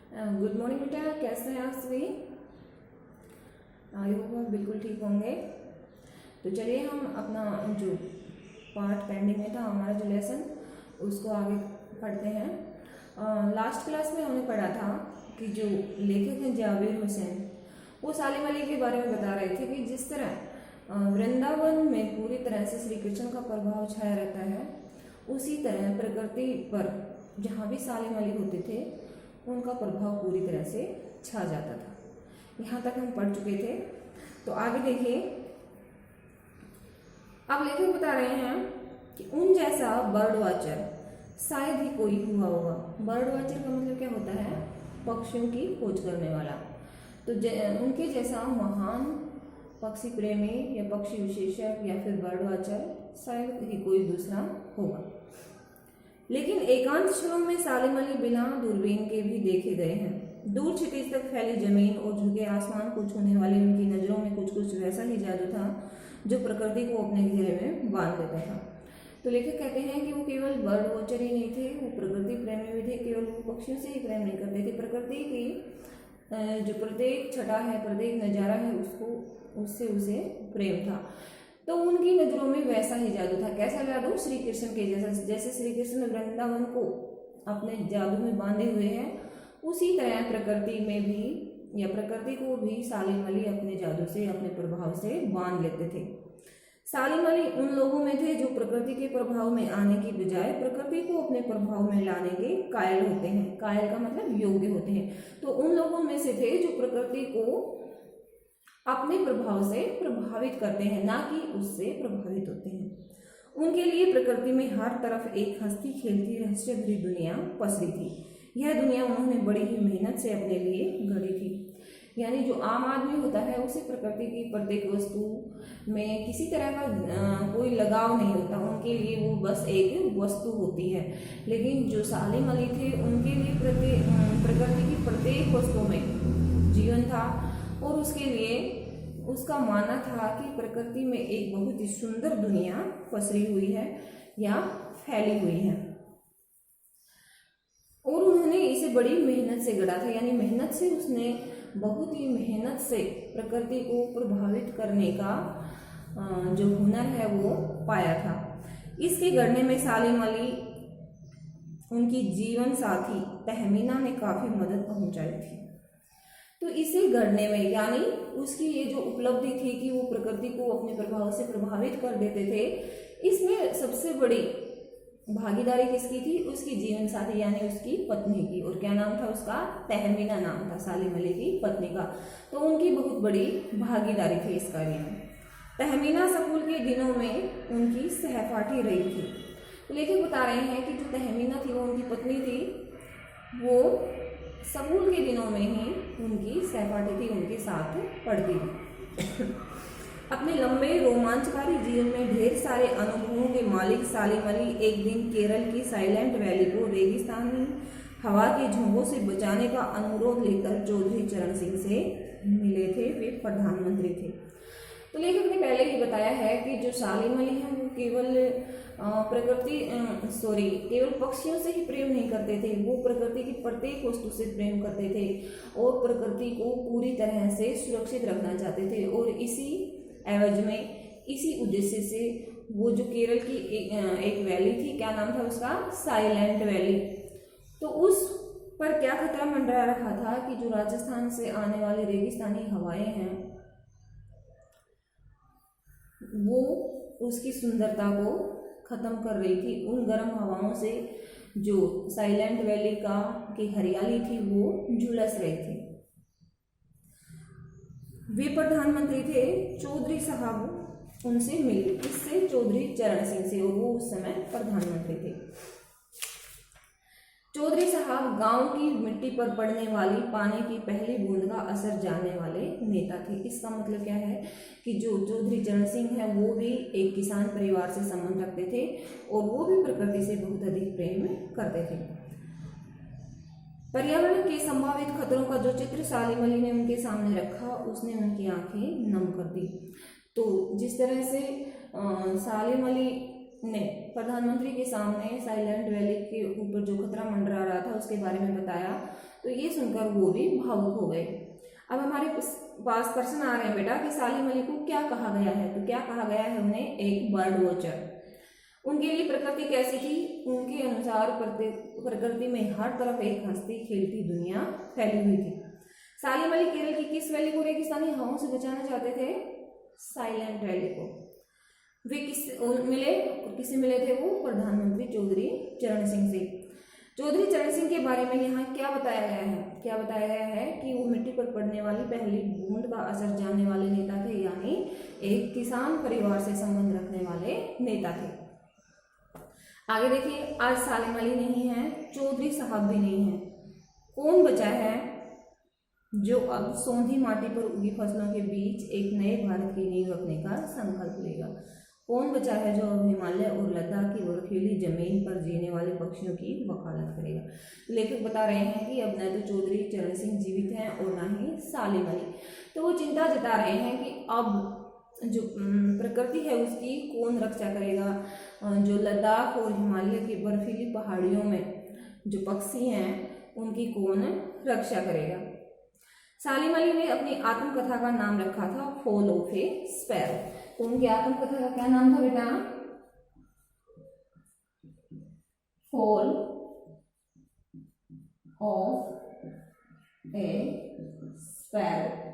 Good morning बेटा, कैसे हैं आप सभी? आई होप आप बिल्कुल ठीक होंगे। तो चलिए हम अपना जो पार्ट पेंडिंग में था, हमारा जो लेसन, उसको आगे पढ़ते हैं। लास्ट क्लास में हमने पढ़ा था कि जो लेखक हैं जावेद हुसैन, वो सालिम अली के बारे में बता रहे थे कि जिस तरह वृंदावन में पूरी तरह से श्री कृष्ण का प्रभाव छाया रहता है, उसी तरह प्रकृति पर जहाँ भी सालिम अली होते थे उनका प्रभाव पूरी तरह से छा जाता था। यहाँ तक हम पढ़ चुके थे। तो आगे देखिए, अब लेखक बता रहे हैं कि उन जैसा बर्ड वॉचर शायद ही कोई हुआ होगा। बर्ड वॉचर का मतलब क्या होता है? पक्षियों की खोज करने वाला। तो उनके जैसा महान पक्षी प्रेमी या पक्षी विशेषज्ञ या फिर बर्ड वॉचर शायद ही कोई दूसरा होगा। लेकिन एकांत क्षणों में सालिम अली बिना दूरबीन के भी देखे गए हैं। दूर क्षितिज तक फैली जमीन और झुके आसमान को छूने वाली उनकी नजरों में कुछ कुछ वैसा ही जादू था जो प्रकृति को अपने घेरे में बांध देता था। तो लेखक कहते हैं कि वो केवल बर्ड वॉचर ही नहीं थे, वो प्रकृति प्रेमी भी थे। केवल वो पक्षियों से ही प्रेम नहीं करते थे, प्रकृति की जो प्रत्येक छटा है, प्रत्येक नज़ारा है, उसको उससे उसे प्रेम था। तो उनकी नज़रों में वैसा ही जादू था। कैसा जादू? श्री कृष्ण के जैसा। जैसे श्री कृष्ण वृंदावन को अपने जादू में बांधे हुए हैं, उसी तरह प्रकृति में भी या प्रकृति को भी सालिम अली अपने जादू से, अपने प्रभाव से बांध लेते थे। सालिम अली उन लोगों में थे जो प्रकृति के प्रभाव में आने की बजाय प्रकृति को अपने प्रभाव में लाने के कायल होते हैं। कायल का मतलब योग्य होते हैं। तो उन लोगों में से थे जो प्रकृति को अपने प्रभाव से प्रभावित करते हैं, ना कि उससे प्रभावित होते हैं। उनके लिए प्रकृति में हर तरफ एक हंसती खेलती रहस्य भरी दुनिया पसरी थी। यह दुनिया उन्होंने बड़ी ही मेहनत से अपने लिए गढ़ी थी। यानी जो आम आदमी होता है, उसे प्रकृति की प्रत्येक वस्तु में किसी तरह का कोई लगाव नहीं होता। उनके लिए वो बस एक वस्तु होती है। लेकिन जो सालिम अली थे, उनके लिए प्रकृति की प्रत्येक वस्तु में जीवन था और उसके लिए उसका मानना था कि प्रकृति में एक बहुत ही सुंदर दुनिया पसरी हुई है या फैली हुई है और उन्होंने इसे बड़ी मेहनत से गढ़ा था। यानी मेहनत से उसने बहुत ही मेहनत से प्रकृति को प्रभावित करने का जो हुनर है वो पाया था। इसके गढ़ने में सालिम अली, उनकी जीवन साथी तहमीना ने काफ़ी मदद पहुंचाई थी। तो इसे गढ़ने में, यानी उसकी ये जो उपलब्धि थी कि वो प्रकृति को अपने प्रभाव से प्रभावित कर देते थे, इसमें सबसे बड़ी भागीदारी किसकी थी? उसकी जीवन साथी यानी उसकी पत्नी की। और क्या नाम था उसका? तहमीना नाम था सालिम अली की पत्नी का। तो उनकी बहुत बड़ी भागीदारी थी इस कार्य में। तहमीना स्कूल के दिनों में उनकी सहपाठी रही थी। तो लेखक बता रहे हैं कि जो तहमीना थी, वो उनकी पत्नी थी, वो स्कूल के दिनों में ही उनकी सहपाठी थी, उनके साथ पढ़ती थी। अपने लंबे रोमांचकारी जीवन में ढेर सारे अनुभवों के मालिक सालिम अली एक दिन केरल की साइलेंट वैली को रेगिस्तानी हवा के झोंकों से बचाने का अनुरोध लेकर चौधरी चरण सिंह से मिले थे। वे प्रधानमंत्री थे। तो लेखक ने पहले ही बताया है कि जो सालिम अली हैं वो केवल पक्षियों से ही प्रेम नहीं करते थे, वो प्रकृति की प्रत्येक वस्तु से प्रेम करते थे और प्रकृति को पूरी तरह से सुरक्षित रखना चाहते थे। और इसी एवज में, इसी उद्देश्य से वो जो केरल की एक वैली थी, क्या नाम था उसका? Silent valley. तो उस पर क्या खतरा मंडरा रखा था कि जो राजस्थान से आने वाली रेगिस्तानी हवाएं हैं, वो उसकी सुंदरता को खत्म कर रही थी। उन गर्म हवाओं से जो साइलेंट वैली की हरियाली थी वो झुलस रही थी। वे प्रधानमंत्री थे। चौधरी साहब उनसे मिले, इससे चौधरी चरण सिंह से, और वो उस समय प्रधानमंत्री थे। चौधरी साहब गांव की मिट्टी पर पड़ने वाली पानी की पहली बूंद का असर जानने वाले नेता थे। इसका मतलब क्या है कि जो चौधरी चरण सिंह है वो भी एक किसान परिवार से संबंध रखते थे और वो भी प्रकृति से बहुत अधिक प्रेम करते थे। पर्यावरण के संभावित खतरों का जो चित्र सालिम अली ने उनके सामने रखा, उसने उनकी आंखें नम कर दी। तो जिस तरह से सालिम अली ने प्रधानमंत्री के सामने साइलेंट वैली के ऊपर जो खतरा मंडरा रहा था उसके बारे में बताया, तो तो ये सुनकर वो भी भावुक हो गए। अब हमारे पास प्रश्न आ रहे हैं बेटा कि सालिम अली को क्या कहा गया है, तो क्या कहा गया है उन्हें, एक बर्ड वॉचर। उनके लिए प्रकृति कैसी थी, उनके अनुसार प्रकृति में हर तरफ एक हंसती खेलती दुनिया फैली हुई थी। सालिम अली केरल की किस वैली को रेगिस्तानी हवाओं से बचाना चाहते थे, साइलेंट वैली को। वे किससे मिले थे, वो प्रधानमंत्री चौधरी चरण सिंह से। चौधरी चरण सिंह के बारे में यहाँ क्या बताया गया है, क्या बताया गया है कि वो मिट्टी पर पड़ने वाली पहली बूंद का असर जानने वाले नेता थे, यानी एक किसान परिवार से संबंध रखने वाले नेता थे। आगे देखिए, आज सालिम अली नहीं है, चौधरी साहब भी नहीं है, कौन बचा है जो अब सोंधी माटी पर उगी फसलों के बीच एक नए भारत की नींव रखने का संकल्प लेगा। कौन बचा है जो अब हिमालय और लद्दाख की बर्फीली जमीन पर जीने वाले पक्षियों की वकालत करेगा। लेखक बता रहे हैं कि अब न तो चौधरी चरण सिंह जीवित हैं और न ही सालिम अली। तो वो चिंता जता रहे हैं कि अब जो प्रकृति है उसकी कौन रक्षा करेगा, जो लद्दाख और हिमालय की बर्फीली पहाड़ियों में जो पक्षी हैं उनकी कौन रक्षा करेगा। सालिम अली ने अपनी आत्मकथा का नाम रखा था फॉल ऑफ ए स्पैरो। तो उनकी आत्मकथा का क्या नाम था बेटा, फॉल ऑफ ए स्पैरो,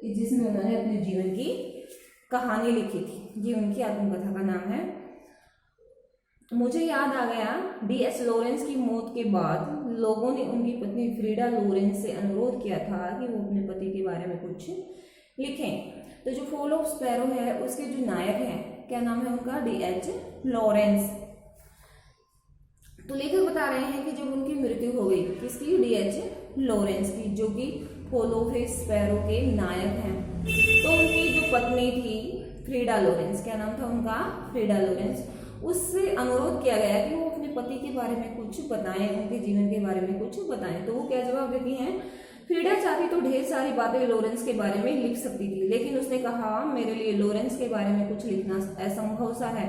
जिसमें उन्होंने अपने जीवन की कहानी लिखी थी। ये उनकी आत्मकथा का नाम है। मुझे याद आ गया, D.H. लॉरेंस की मौत के बाद लोगों ने उनकी पत्नी फ्रीडा लॉरेंस से अनुरोध किया था कि वो अपने पति के बारे में कुछ लिखें। तो जो फॉल ऑफ स्पैरो है उसके जो नायक हैं, क्या नाम है उनका, D.H. लॉरेंस। तो लेखक बता रहे हैं कि जब उनकी मृत्यु हो गई, किसकी, D.H. लॉरेंस की, जो कि फॉल ऑफ ए स्पैरो के नायक हैं, तो उनकी जो पत्नी थी फ्रीडा लॉरेंस, क्या नाम था उनका, फ्रीडा लॉरेंस, उससे अनुरोध किया गया कि वो अपने पति के बारे में कुछ बताएं, उनके जीवन के बारे में कुछ बताएं। तो वो क्या जवाब देती हैं, फ्रीडा चाहती तो ढेर सारी बातें लॉरेंस के बारे में लिख सकती थी, लेकिन उसने कहा मेरे लिए लॉरेंस के बारे में कुछ लिखना असंभव सा है।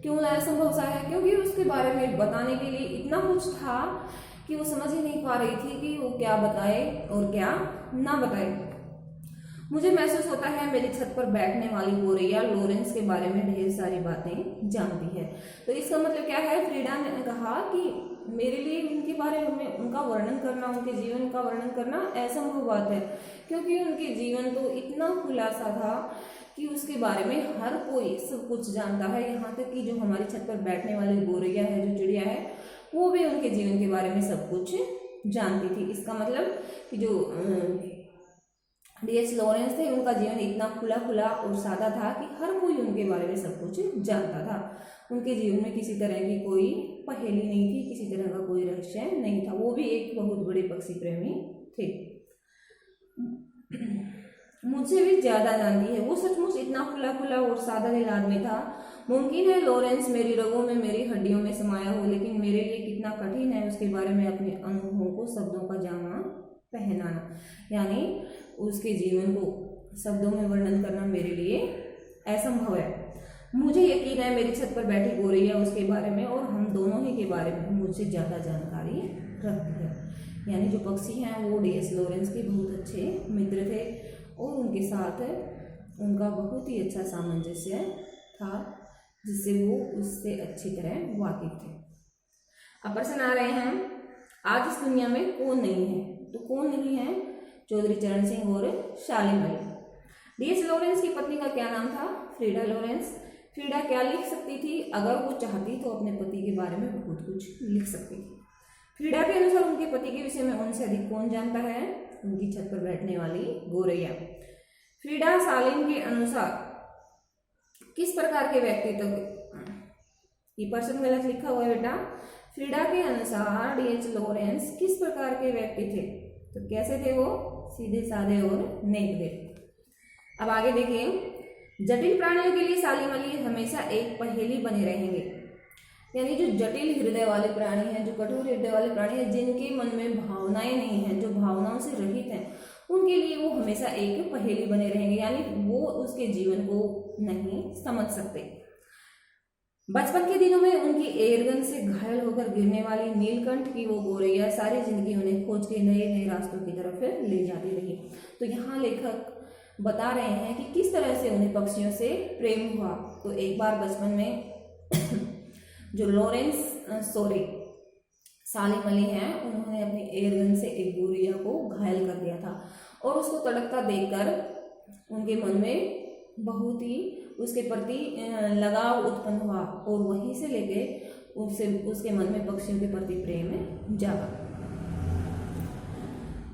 क्यों असंभव सा है, क्योंकि उसके बारे में बताने के लिए इतना कुछ था कि वो समझ ही नहीं पा रही थी कि वो क्या बताए और क्या ना बताए। मुझे महसूस होता है मेरी छत पर बैठने वाली गोरैया लॉरेंस के बारे में ढेर सारी बातें जानती है। तो इसका मतलब क्या है, फ्रीडा ने कहा कि मेरे लिए उनके बारे में उनका वर्णन करना, उनके जीवन का वर्णन करना असंभव बात है, क्योंकि उनके जीवन तो इतना खुलासा था कि उसके बारे में हर कोई सब कुछ जानता है। यहाँ तक कि जो हमारी छत पर बैठने वाली गोरैया है, जो चिड़िया है, वो भी उनके जीवन के बारे में सब कुछ जानती थी। इसका मतलब कि जो D.H. लॉरेंस थे, उनका जीवन इतना खुला खुला और सादा था कि हर कोई उनके बारे में सब कुछ जानता था। उनके जीवन में किसी तरह की कोई पहेली नहीं थी, किसी तरह का कोई रहस्य नहीं था। वो भी एक बहुत बड़े पक्षी प्रेमी थे। मुझसे भी ज्यादा जानती है, वो सचमुच इतना खुला खुला और सादा दिल आदमी था। मुमकिन है लॉरेंस मेरी रगों में, मेरी हड्डियों में समाया हो, लेकिन मेरे लिए कितना कठिन है उसके बारे में अपने अनुभवों को शब्दों का जामा पहनाना, यानी उसके जीवन को शब्दों में वर्णन करना मेरे लिए असंभव है। मुझे यकीन है मेरी छत पर बैठी गोरैया उसके बारे में और हम दोनों ही के बारे में मुझसे ज़्यादा जानकारी रखती है। यानी जो पक्षी हैं वो D.H. लॉरेंस के बहुत अच्छे मित्र थे और उनके साथ उनका बहुत ही अच्छा सामंजस्य था, जिससे वो उससे अच्छी तरह वाकिफ थे। अब प्रश्न आ रहे हैं, आज इस दुनिया में कौन नहीं है, तो कौन नहीं है, चौधरी चरण सिंह और सालिम अली। D.H. लॉरेंस की पत्नी का क्या नाम था, फ्रीडा लॉरेंस। फ्रीडा क्या लिख सकती थी, अगर वो चाहती तो अपने पति के बारे में बहुत कुछ लिख सकती थी। फ्रीडा के अनुसार उनके पति के विषय में उनसे अधिक कौन जानता है, उनकी छत पर बैठने वाली गोरैया। फ्रीडा सालिम के अनुसार किस प्रकार के व्यक्तित्व, ये पर्सन गलत लिखा हुआ है बेटा। फ्रीडा के अनुसार D.H. लॉरेंस किस प्रकार के व्यक्ति थे, तो कैसे थे वो, सीधे साधे और नेक थे। अब आगे देखिए, जटिल प्राणियों के लिए सालिम अली हमेशा एक पहेली बने रहेंगे। यानी जो जटिल हृदय वाले प्राणी हैं, जो कठोर हृदय वाले प्राणी हैं, जिनके मन में भावनाएं नहीं हैं, जो भावनाओं से रहित हैं, उनके लिए वो हमेशा एक पहेली बने रहेंगे। यानी वो उसके जीवन को नहीं समझ सकते। बचपन के दिनों में उनकी एयरगन से घायल होकर गिरने वाली नीलकंठ की वो गोरैया सारी जिंदगी उन्हें खोज के नए नए रास्तों की तरफ ले जाती रही। तो यहाँ लेखक बता रहे हैं कि किस तरह से उन्हें पक्षियों से प्रेम हुआ। तो एक बार बचपन में जो लॉरेंस सोरे सालिम अली हैं, उन्होंने अपनी एयरगन से एक गोरैया को घायल कर दिया था और उसको तड़पता देखकर उनके मन में बहुत ही उसके प्रति लगाव उत्पन्न हुआ और वहीं से लेके उसके मन में पक्षियों के प्रति प्रेम जागा।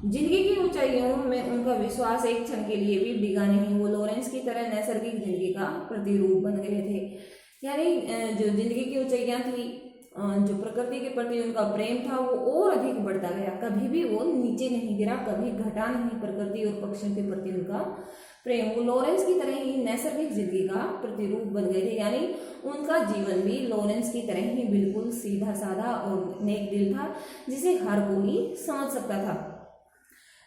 जिंदगी की ऊंचाइयों में उनका विश्वास एक क्षण के लिए भी डिगा नहीं। वो लॉरेंस की तरह नैसर्गिक जिंदगी का प्रतिरूप बन गए थे। यानी जो जिंदगी की ऊंचाइयां थी, जो प्रकृति के प्रति उनका प्रेम था, वो और अधिक बढ़ता गया। कभी भी वो नीचे नहीं गिरा, कभी घटा नहीं प्रकृति और पक्षियों के प्रति उनका प्रेम। वो लॉरेंस की तरह ही नैसर्गिक जिंदगी का प्रतिरूप बन गए थे। यानी उनका जीवन भी लॉरेंस की तरह ही बिल्कुल सीधा साधा और नेक दिल था, जिसे हर कोई समझ सकता था।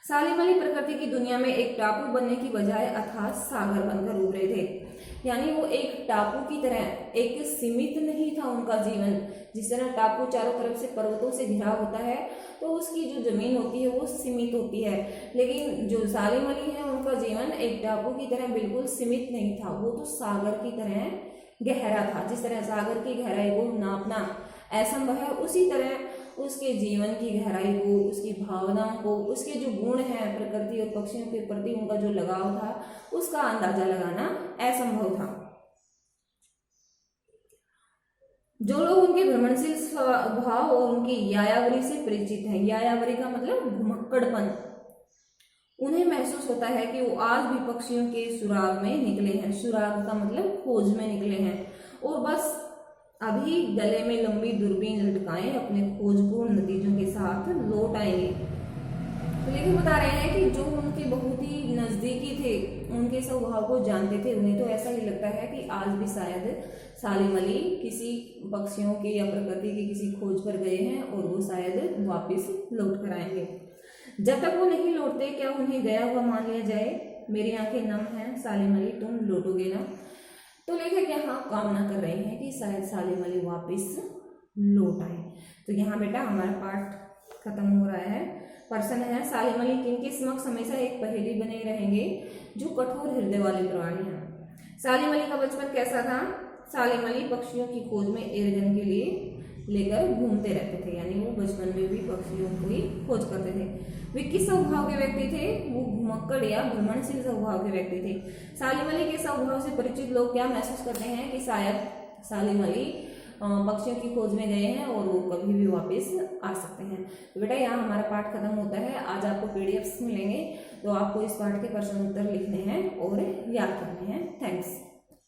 सालिम अली प्रकृति की दुनिया में एक टापू बनने की बजाय अथाह सागर बनकर उभरे थे। यानी वो एक टापू की तरह, एक सीमित नहीं था उनका जीवन। जिस तरह टापू चारों तरफ से पर्वतों से घिरा होता है, तो उसकी जो जमीन होती है वो सीमित होती है, लेकिन जो सालिम अली है उनका जीवन एक टापू की तरह बिल्कुल सीमित नहीं था। वो तो सागर की तरह गहरा था। जिस तरह सागर की गहराई को नापना असंभव है, उसी तरह उसके जीवन की गहराई को, उसकी भावनाओं को, उसके जो गुण हैं प्रकृति और पक्षियों के प्रति उनका जो लगाव था, उसका अंदाजा लगाना असंभव था। जो लोग उनके भ्रमणशील स्वभाव और उनकी यायावरी से परिचित हैं, यायावरी का मतलब घुमक्कड़पन, उन्हें महसूस होता है कि वो आज भी पक्षियों के सुराग में निकले हैं। सुराग का मतलब खोज में निकले हैं और बस अभी गले में लंबी दूरबीन लटकाएं अपने खोजपूर्ण नतीजों के साथ लौट आएंगे। तो लेकिन बता रहे हैं कि जो उनके बहुत ही नजदीकी थे, उनके स्वभाव को जानते थे, उन्हें तो ऐसा ही लगता है कि आज भी शायद सालिम अली किसी पक्षियों के या प्रकृति की किसी खोज पर गए हैं और वो शायद वापस लौट कर आएंगे। जब तक वो नहीं लौटते, क्या उन्हें गया हुआ मान लिया जाए? मेरी आंखें नम हैं सालिम अली, तुम लौटोगे ना? तो लेखक यहाँ कामना कर रहे हैं कि शायद सालिम अली वापस लौट आए। तो यहाँ बेटा हमारा पाठ खत्म हो रहा है। प्रश्न है, सालिम अली किनके समक्ष हमेशा एक पहेली बने रहेंगे जो कठोर हृदय वाले प्राणी हैं? सालिम अली का बचपन कैसा था? सालिम अली पक्षियों की खोज में एयरगन के लिए लेकर घूमते रहते थे। यानी वो बचपन में भी पक्षियों को ही खोज करते थे। वे किस स्वभाव के व्यक्ति थे? वो घुमक्कड़ या भ्रमणशील स्वभाव के व्यक्ति थे। सालिम अली के स्वभाव से परिचित लोग क्या महसूस करते हैं कि शायद सालिम अली पक्षियों की खोज में गए हैं और वो कभी भी वापस आ सकते हैं। तो बेटा यहाँ हमारा पाठ खत्म होता है। आज आपको पीडीएफ्स मिलेंगे, तो आपको इस पाठ के प्रश्न उत्तर लिखने हैं और याद करने हैं। थैंक्स।